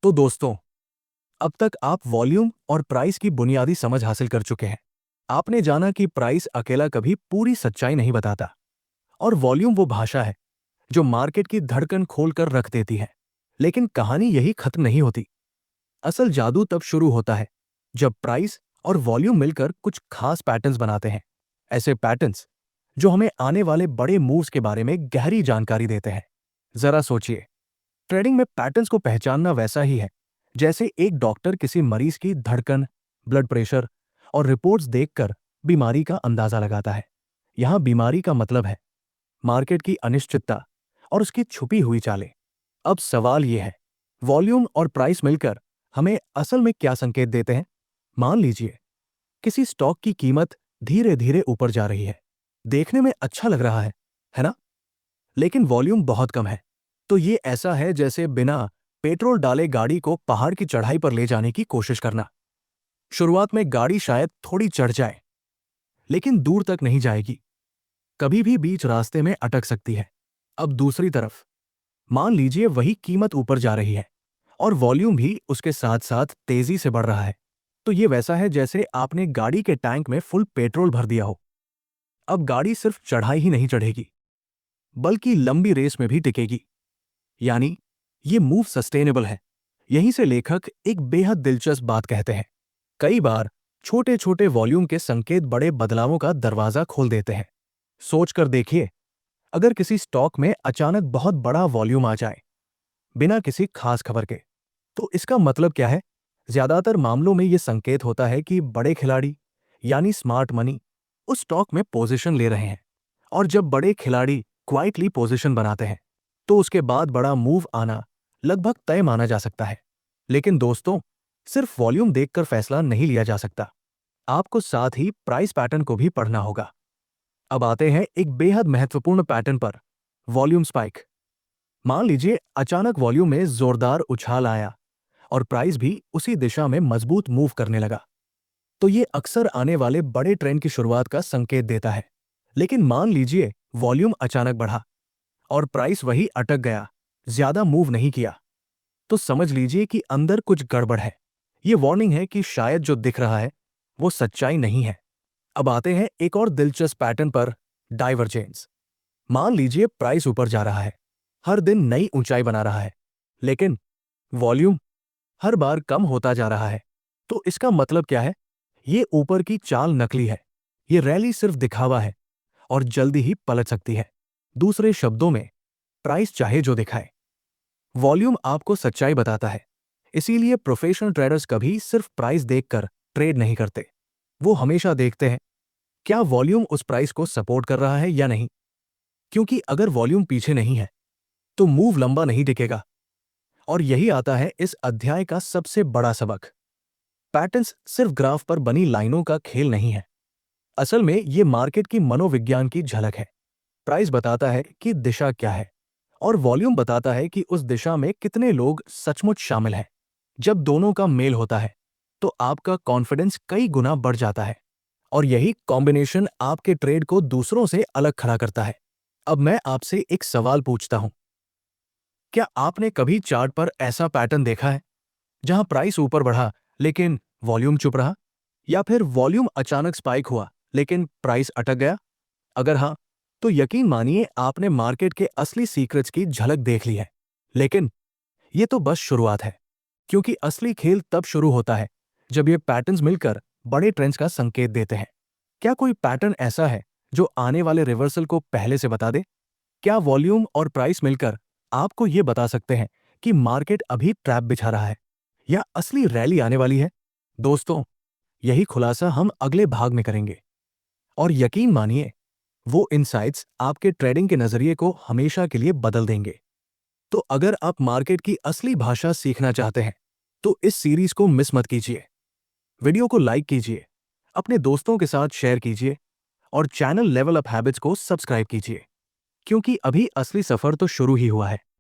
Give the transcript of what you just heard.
तो दोस्तों, अब तक आप वॉल्यूम और प्राइस की बुनियादी समझ हासिल कर चुके हैं। आपने जाना कि प्राइस अकेला कभी पूरी सच्चाई नहीं बताता और वॉल्यूम वो भाषा है जो मार्केट की धड़कन खोल कर रख देती है। लेकिन कहानी यही खत्म नहीं होती। असल जादू तब शुरू होता है जब प्राइस और वॉल्यूम मिलकर कुछ खास पैटर्न्स बनाते हैं। ऐसे पैटर्न्स जो हमें आने वाले बड़े मूव्स के बारे में गहरी जानकारी देते हैं। जरा सोचिए, ट्रेडिंग में पैटर्न्स को पहचानना वैसा ही है जैसे एक डॉक्टर किसी मरीज की धड़कन, ब्लड प्रेशर और रिपोर्ट्स देखकर बीमारी का अंदाजा लगाता है। यहां बीमारी का मतलब है मार्केट की अनिश्चितता और उसकी छुपी हुई चालें। अब सवाल यह है, वॉल्यूम और प्राइस मिलकर हमें असल में क्या संकेत देते हैं? मान लीजिए किसी स्टॉक की कीमत धीरे धीरे ऊपर जा रही है। देखने में अच्छा लग रहा है ना? लेकिन वॉल्यूम बहुत कम है। तो ये ऐसा है जैसे बिना पेट्रोल डाले गाड़ी को पहाड़ की चढ़ाई पर ले जाने की कोशिश करना। शुरुआत में गाड़ी शायद थोड़ी चढ़ जाए, लेकिन दूर तक नहीं जाएगी। कभी भी बीच रास्ते में अटक सकती है। अब दूसरी तरफ, मान लीजिए वही कीमत ऊपर जा रही है और वॉल्यूम भी उसके साथ साथ तेजी से बढ़ रहा है। तो ये वैसा है जैसे आपने गाड़ी के टैंक में फुल पेट्रोल भर दिया हो। अब गाड़ी सिर्फ चढ़ाई ही नहीं चढ़ेगी, बल्कि लंबी रेस में भी टिकेगी। यानी ये मूव सस्टेनेबल है। यहीं से लेखक एक बेहद दिलचस्प बात कहते हैं। कई बार छोटे छोटे वॉल्यूम के संकेत बड़े बदलावों का दरवाजा खोल देते हैं। सोचकर देखिए, अगर किसी स्टॉक में अचानक बहुत बड़ा वॉल्यूम आ जाए बिना किसी खास खबर के, तो इसका मतलब क्या है? ज्यादातर मामलों में यह संकेत होता है कि बड़े खिलाड़ी यानी स्मार्ट मनी उस स्टॉक में पोजीशन ले रहे हैं। और जब बड़े खिलाड़ी क्वाइटली पोजीशन बनाते हैं, तो उसके बाद बड़ा मूव आना लगभग तय माना जा सकता है। लेकिन दोस्तों, सिर्फ वॉल्यूम देखकर फैसला नहीं लिया जा सकता। आपको साथ ही प्राइस पैटर्न को भी पढ़ना होगा। अब आते हैं एक बेहद महत्वपूर्ण पैटर्न पर, वॉल्यूम स्पाइक। मान लीजिए अचानक वॉल्यूम में जोरदार उछाल आया और प्राइस भी उसी दिशा में मजबूत मूव करने लगा। तो ये अक्सर आने वाले बड़े ट्रेंड की शुरुआत का संकेत देता है। लेकिन मान लीजिए वॉल्यूम अचानक बढ़ा और प्राइस वही अटक गया, ज्यादा मूव नहीं किया, तो समझ लीजिए कि अंदर कुछ गड़बड़ है। ये वार्निंग है कि शायद जो दिख रहा है वो सच्चाई नहीं है। अब आते हैं एक और दिलचस्प पैटर्न पर, डाइवर्जेंस। मान लीजिए प्राइस ऊपर जा रहा है, हर दिन नई ऊंचाई बना रहा है, लेकिन वॉल्यूम हर बार कम होता जा रहा है। तो इसका मतलब क्या है? ये ऊपर की चाल नकली है। ये रैली सिर्फ दिखावा है और जल्दी ही पलट सकती है। दूसरे शब्दों में, प्राइस चाहे जो दिखाए, वॉल्यूम आपको सच्चाई बताता है। इसीलिए प्रोफेशनल ट्रेडर्स कभी सिर्फ प्राइस देखकर ट्रेड नहीं करते। वो हमेशा देखते हैं क्या वॉल्यूम उस प्राइस को सपोर्ट कर रहा है या नहीं। क्योंकि अगर वॉल्यूम पीछे नहीं है, तो मूव लंबा नहीं टिकेगा। और यही आता है इस अध्याय का सबसे बड़ा सबक। पैटर्न्स सिर्फ ग्राफ पर बनी लाइनों का खेल नहीं है। असल में ये मार्केट की मनोविज्ञान की झलक है। प्राइस बताता है कि दिशा क्या है और वॉल्यूम बताता है कि उस दिशा में कितने लोग सचमुच शामिल हैं। जब दोनों का मेल होता है, तो आपका कॉन्फिडेंस कई गुना बढ़ जाता है और यही कॉम्बिनेशन आपके ट्रेड को दूसरों से अलग खड़ा करता है। अब मैं आपसे एक सवाल पूछता हूं, क्या आपने कभी चार्ट पर ऐसा पैटर्न देखा है जहां प्राइस ऊपर बढ़ा लेकिन वॉल्यूम चुप रहा? या फिर वॉल्यूम अचानक स्पाइक हुआ लेकिन प्राइस अटक गया? अगर हाँ, तो यकीन मानिए आपने मार्केट के असली सीक्रेट्स की झलक देख ली है। लेकिन ये तो बस शुरुआत है, क्योंकि असली खेल तब शुरू होता है जब ये पैटर्न्स मिलकर बड़े ट्रेंड्स का संकेत देते हैं। क्या कोई पैटर्न ऐसा है जो आने वाले रिवर्सल को पहले से बता दे? क्या वॉल्यूम और प्राइस मिलकर आपको ये बता सकते हैं कि मार्केट अभी ट्रैप बिछा रहा है या असली रैली आने वाली है? दोस्तों, यही खुलासा हम अगले भाग में करेंगे। और यकीन मानिए, वो इनसाइट्स आपके ट्रेडिंग के नजरिए को हमेशा के लिए बदल देंगे। तो अगर आप मार्केट की असली भाषा सीखना चाहते हैं, तो इस सीरीज को मिस मत कीजिए। वीडियो को लाइक कीजिए, अपने दोस्तों के साथ शेयर कीजिए और चैनल लेवल अप हैबिट्स को सब्सक्राइब कीजिए, क्योंकि अभी असली सफर तो शुरू ही हुआ है।